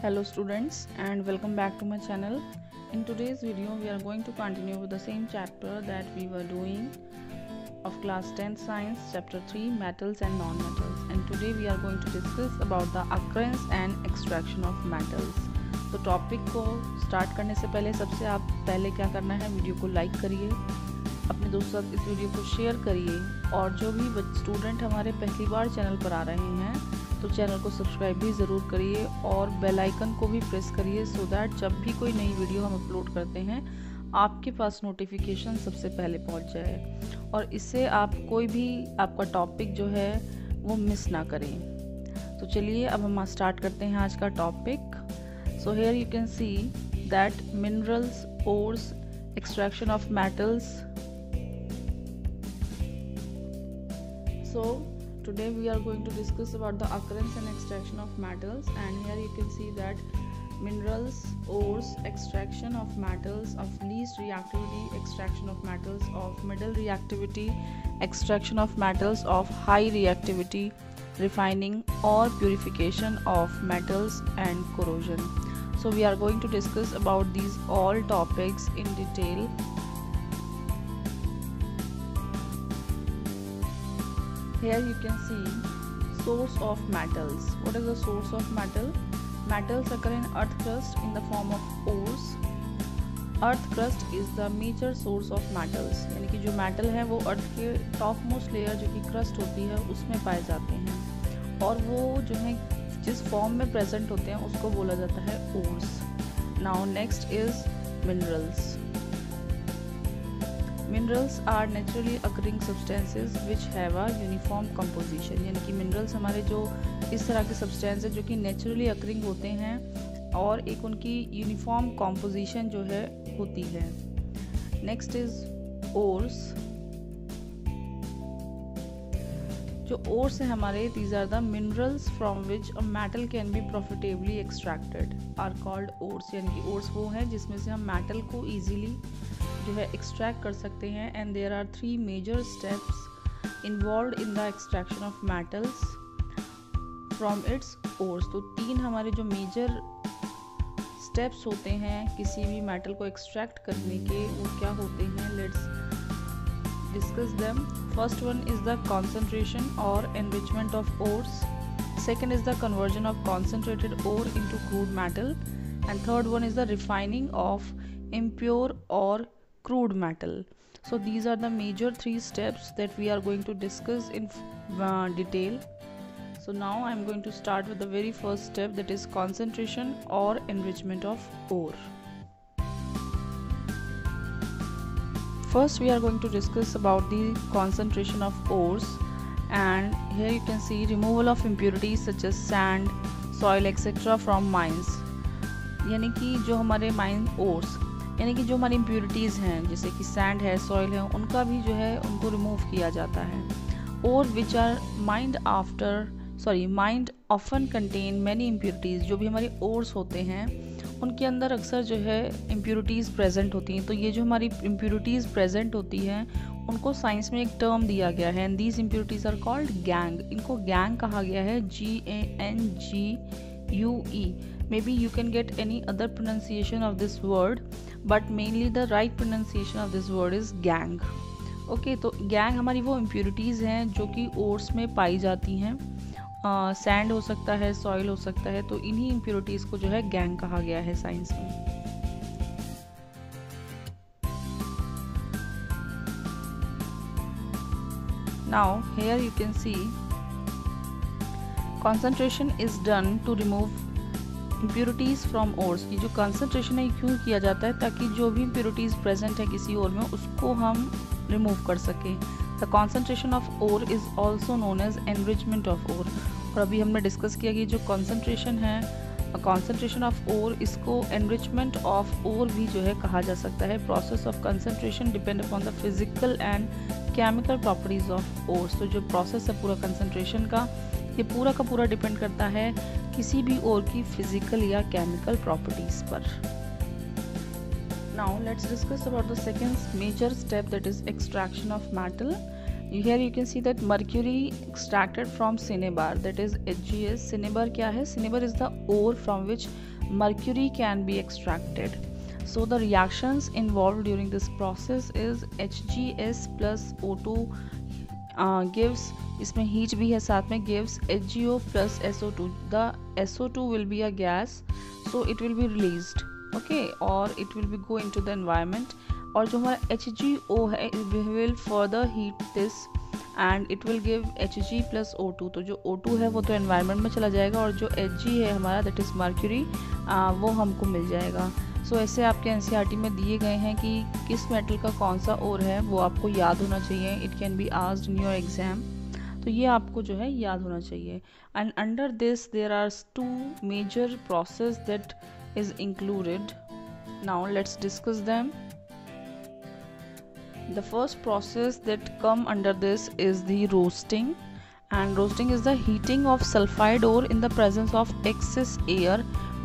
Hello students and welcome back to my channel. In today's video we are going to continue with the same chapter that we were doing of class 10 science chapter 3 metals and non-metals, and today we are going to discuss about the occurrence and extraction of metals. तो topic को start करने से पहले सबसे आप पहले क्या करना है, वीडियो को लाइक करिए, अपने दोस्तों के साथ इस वीडियो को शेयर करिए, और जो भी स्टूडेंट हमारे पहली बार चैनल पर आ रहे हैं तो चैनल को सब्सक्राइब भी ज़रूर करिए और बेल आइकन को भी प्रेस करिए सो दैट जब भी कोई नई वीडियो हम अपलोड करते हैं आपके पास नोटिफिकेशन सबसे पहले पहुंच जाए और इससे आप कोई भी आपका टॉपिक जो है वो मिस ना करें। तो चलिए अब हम स्टार्ट करते हैं आज का topic. So here you can see that minerals, ores, extraction of metals. So today we are going to discuss about the occurrence and extraction of metals, and here you can see that minerals, ores, extraction of metals of least reactivity, extraction of metals of middle reactivity, extraction of metals of high reactivity, refining or purification of metals, and corrosion. So we are going to discuss about these all topics in detail. Here you can see source of metals. What is the source of metal? Metals occur in earth crust in the form of ores. Earth crust is the major source of metals. यानी कि जो metal है वो अर्थ के top most layer जो कि crust होती है उसमें पाए जाते हैं, और वो जो है जिस फॉर्म में प्रेजेंट होते हैं उसको बोला जाता है ores. Now next is minerals. Minerals are naturally occurring substances which have a uniform composition. यानी कि मिनरल्स हमारे जो इस तरह के सब्सटेंस है जो कि नेचुरली अकरिंग होते हैं और एक उनकी यूनिफॉर्म कंपोजिशन जो है होती है। Next is ores. जो ओर्स है हमारे, these are the minerals from which a metal can be profitably extracted are called ores. यानी कि ओर्स वो हैं जिसमें से हम मेटल को ईजीली जो है एक्सट्रैक्ट कर सकते हैं। And there are 3 major steps involved in the extraction of metals from its ores. तो 3 हमारे जो मेजर स्टेप्स होते हैं किसी भी मेटल को एक्सट्रैक्ट करने के, वो क्या होते हैं? Let's discuss them. First one is the concentration or enrichment of ores. Second is the conversion of concentrated ore into crude metal, and third one is the refining of impure or crude metal. So these are the major 3 steps that we are going to discuss in detail. So now I am going to start with the very first step, that is concentration or enrichment of ore. First we are going to discuss about the concentration of ores, and here you can see removal of impurities such as sand, soil etc. from mines. यानी कि जो हमारे mine ores यानी कि जो हमारी impurities हैं जैसे कि सैंड है, सॉइल है, उनका भी जो है उनको रिमूव किया जाता है। और which are mined often contain many impurities। जो भी हमारे ओर्स होते हैं उनके अंदर अक्सर जो है इम्प्यूरिटीज़ प्रेजेंट होती हैं। तो ये जो हमारी इम्प्यूरिटीज़ प्रेजेंट होती हैं उनको साइंस में एक टर्म दिया गया है, and these impurities are called gangue. इनको गैंग कहा गया है, GANGUE। May be you can get any other pronunciation of this word, but mainly the right pronunciation of this word is gangue. Okay, तो gangue हमारी वो impurities हैं जो कि ओर्स में पाई जाती हैं। सैंड हो सकता है, सॉइल हो सकता है, तो इन्हीं इम्प्यूरिटीज को जो है गैंग कहा गया है साइंस में। Now here you can see concentration is done to remove impurities from ores. की जो कंसंट्रेशन है क्यों किया जाता है? ताकि जो भी इम्प्यूरिटीज प्रेजेंट है किसी ओर में उसको हम रिमूव कर सकें। The concentration of ore is also known as enrichment of ore. और अभी हमने डिस्कस किया कि जो कॉन्सेंट्रेशन है, कॉन्सेंट्रेशन ऑफ ओर, इसको एनरिचमेंट ऑफ ओर भी जो है कहा जा सकता है। Process of concentration depend upon the physical and chemical properties of ores. तो जो प्रोसेस है पूरा कंसंट्रेशन का, ये पूरा का पूरा डिपेंड करता है किसी भी ओर की फिजिकल या केमिकल प्रॉपर्टीज पर। Now let's discuss about the second major step, that is extraction of metal. Here you can see that mercury extracted from cinnabar, that is HGS. Cinnabar क्या है? Cinnabar is the ore from which mercury can be extracted. So the reactions involved during this process is HGS plus O2 gives, इसमें heat भी है साथ में, gives HGO plus SO2. The SO2 will be a gas, so it will be released, okay, or it will be go into the environment. और जो हमारा HGO है, we will further heat this and it will give Hg plus O2. तो जो O2 है वो तो environment में चला जाएगा और जो Hg है हमारा, that is mercury, वो हमको मिल जाएगा. सो ऐसे आपके NCERT में दिए गए हैं कि किस मेटल का कौन सा ओर है, वो आपको याद होना चाहिए. It can be asked in your exam, तो ये आपको जो है याद होना चाहिए. And under this there are 2 major process that is included. Now let's discuss them. The first process that come under this is the roasting, and roasting is the heating of sulfide ore in the presence of excess air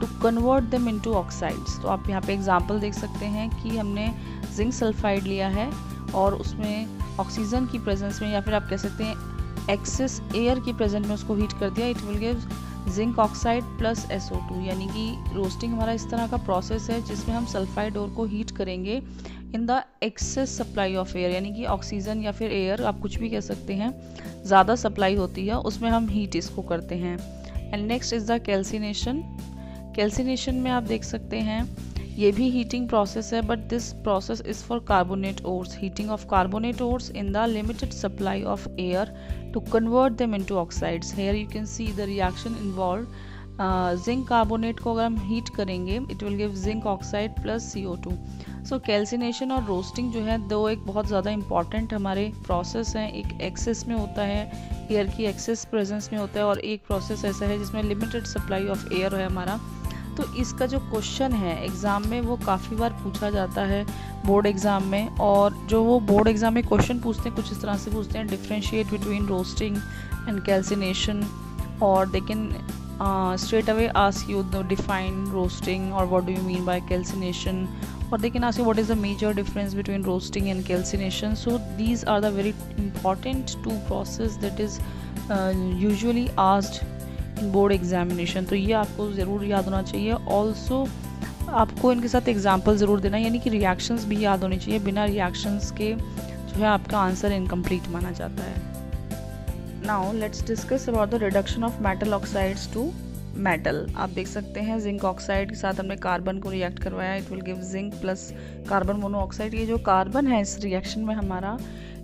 to convert them into oxides. तो आप यहाँ पे example देख सकते हैं कि हमने zinc sulphide लिया है और उसमें ऑक्सीजन की प्रेजेंस में, या फिर आप कह सकते हैं एक्सेस एयर की प्रेजेंस में उसको हीट कर दिया. It will give zinc oxide plus SO2. यानी कि रोस्टिंग हमारा इस तरह का प्रोसेस है जिसमें हम सल्फाइड ओर को हीट करेंगे in the excess supply of air, यानी कि ऑक्सीजन या फिर एयर, आप कुछ भी कह सकते हैं, ज़्यादा सप्लाई होती है उसमें हम हीट इसको करते हैं. And next is the calcination. Calcination में आप देख सकते हैं ये भी हीटिंग प्रोसेस है, but this process is for carbonate ores. Heating of carbonate ores in the limited supply of air to convert them into oxides. Here you can see the reaction involved. Zinc carbonate को अगर हम heat करेंगे, it will give zinc oxide plus CO2. So calcination और roasting जो है दो एक बहुत ज़्यादा important हमारे process हैं. एक excess में होता है, air की excess presence में होता है, और एक process ऐसा है जिसमें limited supply of air है हमारा. तो इसका जो क्वेश्चन है एग्ज़ाम में वो काफ़ी बार पूछा जाता है बोर्ड एग्ज़ाम में, और जो वो बोर्ड एग्ज़ाम में क्वेश्चन पूछते हैं कुछ इस तरह से पूछते हैं, differentiate between roasting and calcination, और they can straight away ask you define roasting और what do you mean by calcination, or they can ask you what is the major difference between roasting and calcination. So these are the very important 2 process that is usually asked in board examination. तो ये आपको ज़रूर याद होना चाहिए. Also आपको इनके साथ एग्जाम्पल ज़रूर देना, यानी कि रिएक्शंस भी याद होनी चाहिए. बिना रिएक्शंस के जो है आपका आंसर इनकम्प्लीट माना जाता है. Now let's discuss about the reduction of metal oxides to metal. आप देख सकते हैं जिंक ऑक्साइड के साथ हमने कार्बन को रिएक्ट करवाया. It will give zinc plus carbon monoxide. ये जो कार्बन है इस रिएक्शन में हमारा,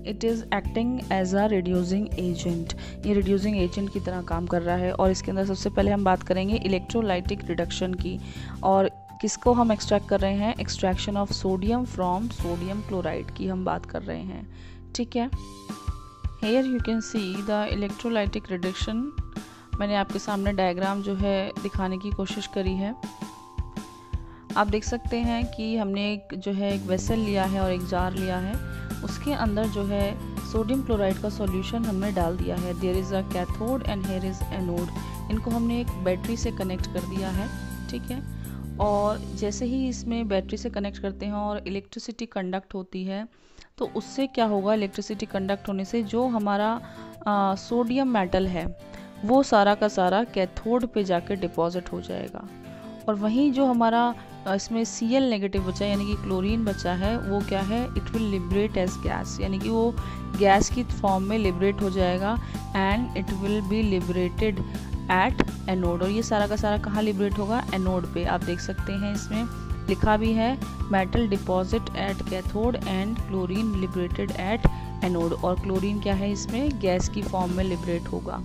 it is acting as a reducing agent. ये रिड्यूसिंग एजेंट की तरह काम कर रहा है. और इसके अंदर सबसे पहले हम बात करेंगे इलेक्ट्रोलाइटिक रिडक्शन की. और किसको हम एक्सट्रैक्ट कर रहे हैं? Extraction of sodium from sodium chloride की हम बात कर रहे हैं. ठीक है, here you can see the electrolytic reduction. मैंने आपके सामने डायग्राम जो है दिखाने की कोशिश करी है. आप देख सकते हैं कि हमने एक वेसल लिया है और एक जार लिया है. उसके अंदर जो है सोडियम क्लोराइड का सॉल्यूशन हमने डाल दिया है. There is a cathode and here is anode. इनको हमने एक बैटरी से कनेक्ट कर दिया है. ठीक है, और जैसे ही इसमें बैटरी से कनेक्ट करते हैं और इलेक्ट्रिसिटी कंडक्ट होती है, तो उससे क्या होगा, इलेक्ट्रिसिटी कंडक्ट होने से जो हमारा सोडियम मेटल है वो सारा का सारा कैथोड पे जाकर डिपॉजिट हो जाएगा. और वहीं जो हमारा इसमें Cl नेगेटिव बचा है, यानी कि क्लोरीन बचा है, वो क्या है, it will liberate as gas, यानी कि वो गैस की फॉर्म में लिबरेट हो जाएगा. And it will be liberated at anode. और ये सारा का सारा कहाँ लिबरेट होगा? एनोड पे. आप देख सकते हैं इसमें लिखा भी है metal deposit at cathode and chlorine liberated at anode. और क्लोरीन क्या है, इसमें गैस की फॉर्म में लिबरेट होगा.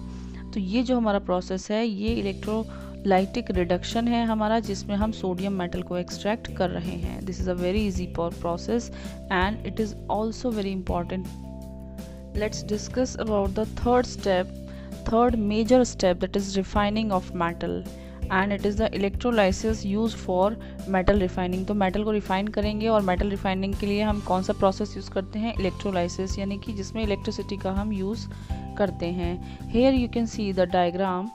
तो ये जो हमारा प्रोसेस है ये इलेक्ट्रोलाइटिक रिडक्शन है हमारा, जिसमें हम सोडियम मेटल को एक्सट्रैक्ट कर रहे हैं. This is a very easy process and it is also very important. Let's discuss about the third major step, that is refining of metal, and it is the electrolysis used for metal refining. तो metal को refine करेंगे, और metal refining के लिए हम कौन सा process use करते हैं? electrolysis, यानी कि जिसमें electricity का हम use करते हैं. Here you can see the diagram.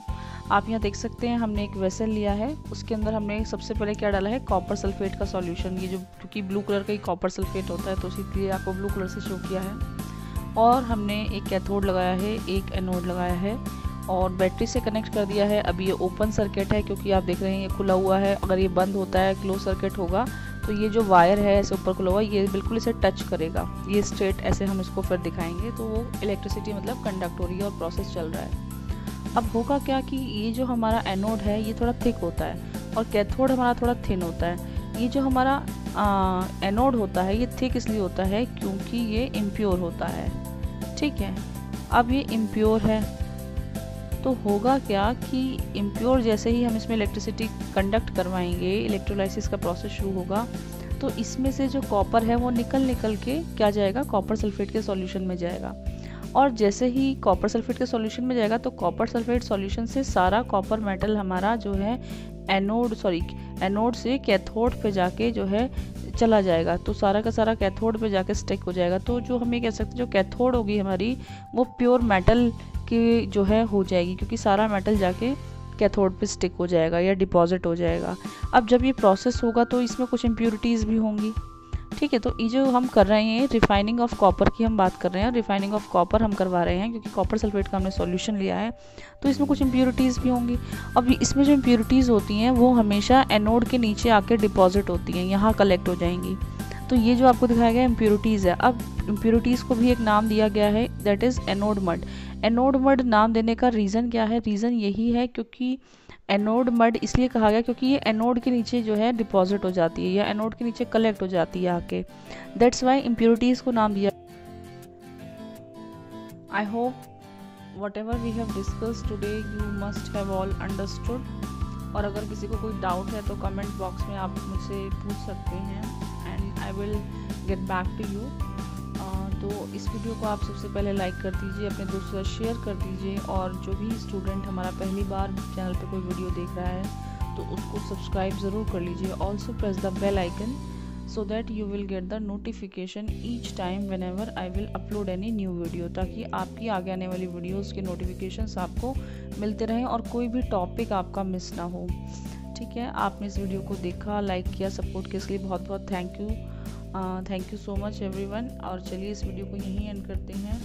आप यहाँ देख सकते हैं हमने एक वेसल लिया है. उसके अंदर हमने सबसे पहले क्या डाला है? कॉपर सल्फेट का सॉल्यूशन. ये जो क्योंकि ब्लू कलर का ही कॉपर सल्फेट होता है तो इसलिए आपको ब्लू कलर से शो किया है. और हमने एक कैथोड लगाया है, एक एनोड लगाया है और बैटरी से कनेक्ट कर दिया है। अभी ये ओपन सर्किट है क्योंकि आप देख रहे हैं ये खुला हुआ है। अगर ये बंद होता है, क्लोज सर्किट होगा, तो ये जो वायर है ऐसे ऊपर खुला हुआ, ये बिल्कुल इसे टच करेगा। ये स्ट्रेट ऐसे हम इसको फिर दिखाएंगे तो वो इलेक्ट्रिसिटी मतलब कंडक्ट हो रही है और प्रोसेस चल रहा है। अब होगा क्या कि ये जो हमारा एनोड है ये थोड़ा थिक होता है और कैथोड हमारा थोड़ा थिन होता है। ये जो हमारा एनोड होता है ये थिक इसलिए होता है क्योंकि ये इम्प्योर होता है। ठीक है, अब ये इम्प्योर है तो होगा क्या कि इम्प्योर जैसे ही हम इसमें इलेक्ट्रिसिटी कंडक्ट करवाएंगे, इलेक्ट्रोलाइसिस का प्रोसेस शुरू होगा, तो इसमें से जो कॉपर है वो निकल के क्या जाएगा, कॉपर सल्फेट के सॉल्यूशन में जाएगा। और जैसे ही कॉपर सल्फेट के सॉल्यूशन में जाएगा तो कॉपर सल्फेट सॉल्यूशन से सारा कॉपर मेटल हमारा जो है एनोड से कैथोड पे जाके जो है चला जाएगा। तो सारा का सारा कैथोड पे जाके स्टिक हो जाएगा। तो जो हम ये कह सकते हैं जो कैथोड होगी हमारी वो प्योर मेटल की जो है हो जाएगी, क्योंकि सारा मेटल जाके कैथोड पे स्टिक हो जाएगा या डिपॉजिट हो जाएगा। अब जब ये प्रोसेस होगा तो इसमें कुछ इम्प्योरिटीज़ भी होंगी। ठीक है, तो ये जो हम कर रहे हैं रिफाइनिंग ऑफ कॉपर की हम बात कर रहे हैं। रिफाइनिंग ऑफ कॉपर हम करवा रहे हैं क्योंकि कॉपर सल्फेट का हमने सॉल्यूशन लिया है, तो इसमें कुछ इम्प्योरिटीज़ भी होंगी। अब इसमें जो इम्प्योरिटीज़ होती हैं वो हमेशा एनोड के नीचे आके डिपॉजिट होती हैं, यहाँ कलेक्ट हो जाएंगी। तो ये जो आपको दिखाया गया इम्प्योरिटीज़ है। अब इम्प्योरिटीज़ को भी एक नाम दिया गया है, that is anode mud. Anode mud नाम देने का रीज़न क्या है? रीज़न यही है क्योंकि एनोड मड इसलिए कहा गया क्योंकि ये एनोड के नीचे जो है डिपॉजिट हो जाती है या एनोड के नीचे कलेक्ट हो जाती है आके, दैट्स वाई इम्प्योरिटीज़ को नाम दिया। I hope whatever we have discuss today you must have all understood. और अगर किसी को कोई डाउट है तो कमेंट बॉक्स में आप मुझसे पूछ सकते हैं and I will get back to you. तो इस वीडियो को आप सबसे पहले लाइक कर दीजिए, अपने दोस्तों से शेयर कर दीजिए और जो भी स्टूडेंट हमारा पहली बार चैनल पे कोई वीडियो देख रहा है तो उसको सब्सक्राइब ज़रूर कर लीजिए। Also press the bell icon so that you will get the notification each time whenever I will upload any new video, ताकि आपकी आगे आने वाली वीडियोस के नोटिफिकेशंस आपको मिलते रहें और कोई भी टॉपिक आपका मिस ना हो। ठीक है, आपने इस वीडियो को देखा, लाइक किया, सपोर्ट किया, इसके लिए बहुत बहुत thank you so much everyone. और चलिए इस वीडियो को यहीं एंड करते हैं।